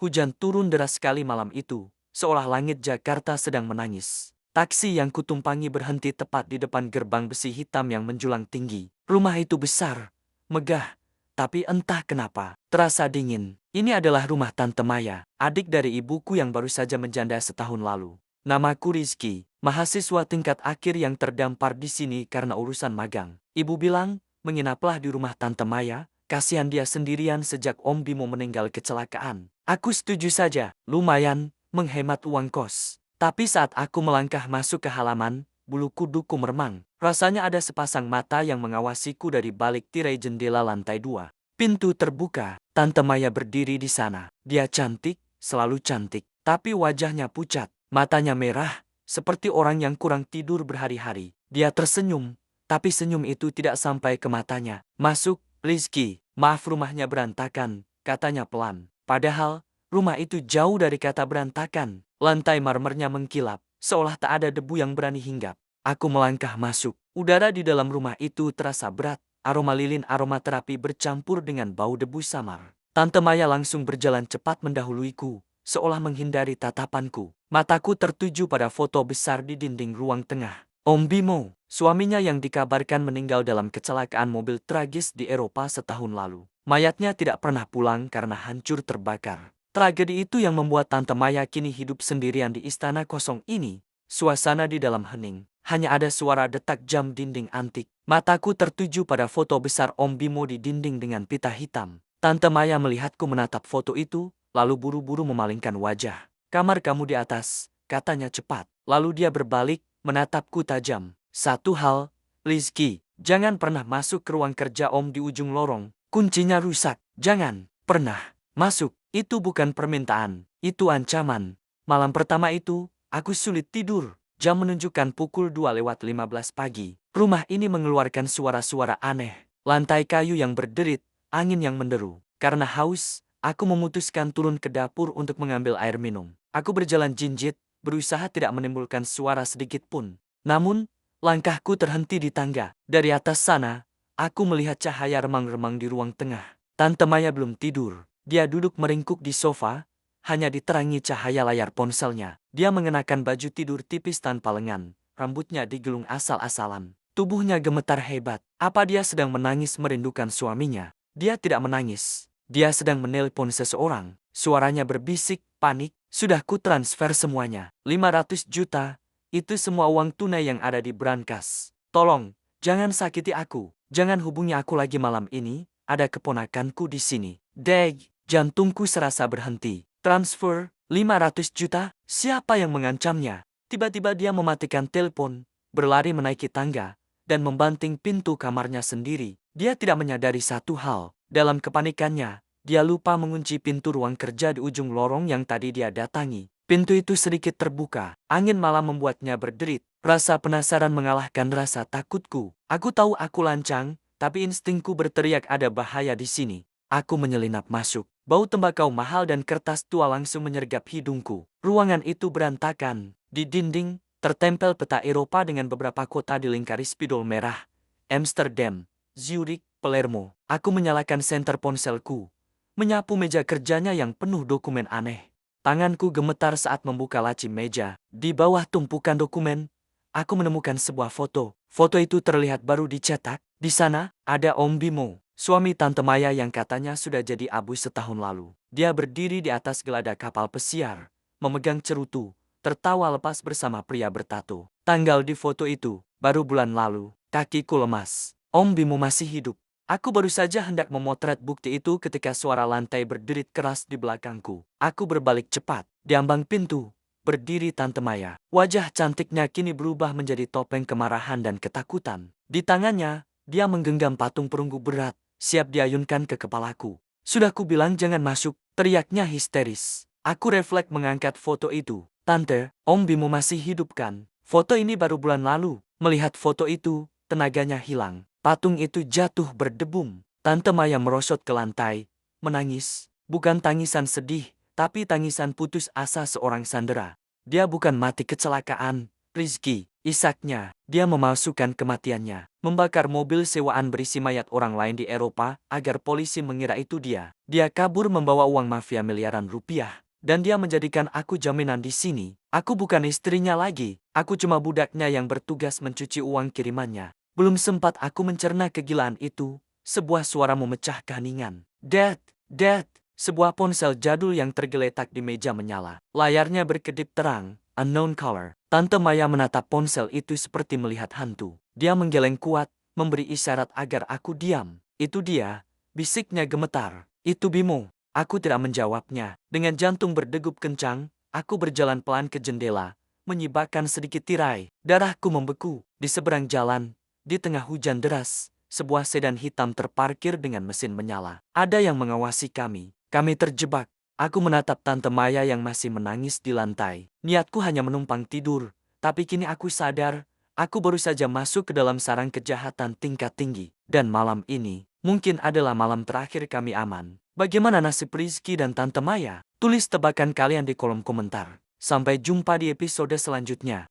Hujan turun deras sekali malam itu, seolah langit Jakarta sedang menangis. Taksi yang kutumpangi berhenti tepat di depan gerbang besi hitam yang menjulang tinggi. Rumah itu besar, megah, tapi entah kenapa, terasa dingin. Ini adalah rumah Tante Maya, adik dari ibuku yang baru saja menjanda setahun lalu. Namaku Rizky, mahasiswa tingkat akhir yang terdampar di sini karena urusan magang. Ibu bilang, menginaplah di rumah Tante Maya, kasihan dia sendirian sejak Om Bimo meninggal kecelakaan. Aku setuju saja, lumayan, menghemat uang kos. Tapi saat aku melangkah masuk ke halaman, bulu kuduku meremang. Rasanya ada sepasang mata yang mengawasiku dari balik tirai jendela lantai 2. Pintu terbuka, Tante Maya berdiri di sana. Dia cantik, selalu cantik, tapi wajahnya pucat, matanya merah, seperti orang yang kurang tidur berhari-hari. Dia tersenyum, tapi senyum itu tidak sampai ke matanya. Masuk, Rizky, maaf rumahnya berantakan, katanya pelan. Padahal, rumah itu jauh dari kata berantakan. Lantai marmernya mengkilap, seolah tak ada debu yang berani hinggap. Aku melangkah masuk. Udara di dalam rumah itu terasa berat. Aroma lilin aromaterapi bercampur dengan bau debu samar. Tante Maya langsung berjalan cepat mendahuluiku, seolah menghindari tatapanku. Mataku tertuju pada foto besar di dinding ruang tengah. Om Bimo, suaminya yang dikabarkan meninggal dalam kecelakaan mobil tragis di Eropa setahun lalu. Mayatnya tidak pernah pulang karena hancur terbakar. Tragedi itu yang membuat Tante Maya kini hidup sendirian di istana kosong ini. Suasana di dalam hening. Hanya ada suara detak jam dinding antik. Mataku tertuju pada foto besar Om Bimo di dinding dengan pita hitam. Tante Maya melihatku menatap foto itu, lalu buru-buru memalingkan wajah. Kamar kamu di atas, katanya cepat. Lalu dia berbalik, menatapku tajam. Satu hal, Rizky, jangan pernah masuk ke ruang kerja Om di ujung lorong. Kuncinya rusak. Jangan pernah masuk. Itu bukan permintaan, itu ancaman. Malam pertama itu, aku sulit tidur. Jam menunjukkan pukul 2:15 pagi. Rumah ini mengeluarkan suara-suara aneh. Lantai kayu yang berderit, angin yang menderu. Karena haus, aku memutuskan turun ke dapur untuk mengambil air minum. Aku berjalan jinjit, berusaha tidak menimbulkan suara sedikit pun. Namun, langkahku terhenti di tangga. Dari atas sana, aku melihat cahaya remang-remang di ruang tengah. Tante Maya belum tidur. Dia duduk meringkuk di sofa, hanya diterangi cahaya layar ponselnya. Dia mengenakan baju tidur tipis tanpa lengan, rambutnya digelung asal-asalan. Tubuhnya gemetar hebat. Apa dia sedang menangis merindukan suaminya? Dia tidak menangis. Dia sedang menelpon seseorang. Suaranya berbisik, panik. Sudah ku transfer semuanya. 500 juta. Itu semua uang tunai yang ada di brankas. Tolong, jangan sakiti aku. Jangan hubungi aku lagi malam ini. Ada keponakanku di sini. Deg. Jantungku serasa berhenti. Transfer 500 juta? Siapa yang mengancamnya? Tiba-tiba dia mematikan telepon, berlari menaiki tangga, dan membanting pintu kamarnya sendiri. Dia tidak menyadari satu hal. Dalam kepanikannya, dia lupa mengunci pintu ruang kerja di ujung lorong yang tadi dia datangi. Pintu itu sedikit terbuka. Angin malam membuatnya berderit. Rasa penasaran mengalahkan rasa takutku. Aku tahu aku lancang, tapi instingku berteriak ada bahaya di sini. Aku menyelinap masuk. Bau tembakau mahal dan kertas tua langsung menyergap hidungku. Ruangan itu berantakan. Di dinding, tertempel peta Eropa dengan beberapa kota dilingkari spidol merah. Amsterdam, Zurich, Palermo. Aku menyalakan senter ponselku. Menyapu meja kerjanya yang penuh dokumen aneh. Tanganku gemetar saat membuka laci meja. Di bawah tumpukan dokumen, aku menemukan sebuah foto. Foto itu terlihat baru dicetak. Di sana, ada Om Bimo, suami Tante Maya yang katanya sudah jadi abu setahun lalu. Dia berdiri di atas gelada kapal pesiar, memegang cerutu, tertawa lepas bersama pria bertato. Tanggal di foto itu, baru bulan lalu, kakiku lemas. Om Bimo masih hidup. Aku baru saja hendak memotret bukti itu ketika suara lantai berderit keras di belakangku. Aku berbalik cepat. Di ambang pintu, berdiri Tante Maya. Wajah cantiknya kini berubah menjadi topeng kemarahan dan ketakutan. Di tangannya, dia menggenggam patung perunggu berat, siap diayunkan ke kepalaku. Sudah kubilang jangan masuk, teriaknya histeris. Aku refleks mengangkat foto itu. Tante, Om Bimo masih hidup kan? Foto ini baru bulan lalu. Melihat foto itu, tenaganya hilang. Patung itu jatuh berdebum. Tante Maya merosot ke lantai, menangis. Bukan tangisan sedih, tapi tangisan putus asa seorang sandera. Dia bukan mati kecelakaan, Rizky, isaknya, dia memalsukan kematiannya. Membakar mobil sewaan berisi mayat orang lain di Eropa agar polisi mengira itu dia. Dia kabur membawa uang mafia miliaran rupiah. Dan dia menjadikan aku jaminan di sini. Aku bukan istrinya lagi. Aku cuma budaknya yang bertugas mencuci uang kirimannya. Belum sempat aku mencerna kegilaan itu, sebuah suara memecah keheningan. Dad, Dad, sebuah ponsel jadul yang tergeletak di meja menyala. Layarnya berkedip terang, unknown color. Tante Maya menatap ponsel itu seperti melihat hantu. Dia menggeleng kuat, memberi isyarat agar aku diam. Itu dia, bisiknya gemetar. Itu Bimo. Aku tidak menjawabnya. Dengan jantung berdegup kencang, aku berjalan pelan ke jendela, menyibakkan sedikit tirai. Darahku membeku. Di seberang jalan, di tengah hujan deras, sebuah sedan hitam terparkir dengan mesin menyala. Ada yang mengawasi kami. Kami terjebak. Aku menatap Tante Maya yang masih menangis di lantai. Niatku hanya menumpang tidur, tapi kini aku sadar, aku baru saja masuk ke dalam sarang kejahatan tingkat tinggi. Dan malam ini, mungkin adalah malam terakhir kami aman. Bagaimana nasib Rizky dan Tante Maya? Tulis tebakan kalian di kolom komentar. Sampai jumpa di episode selanjutnya.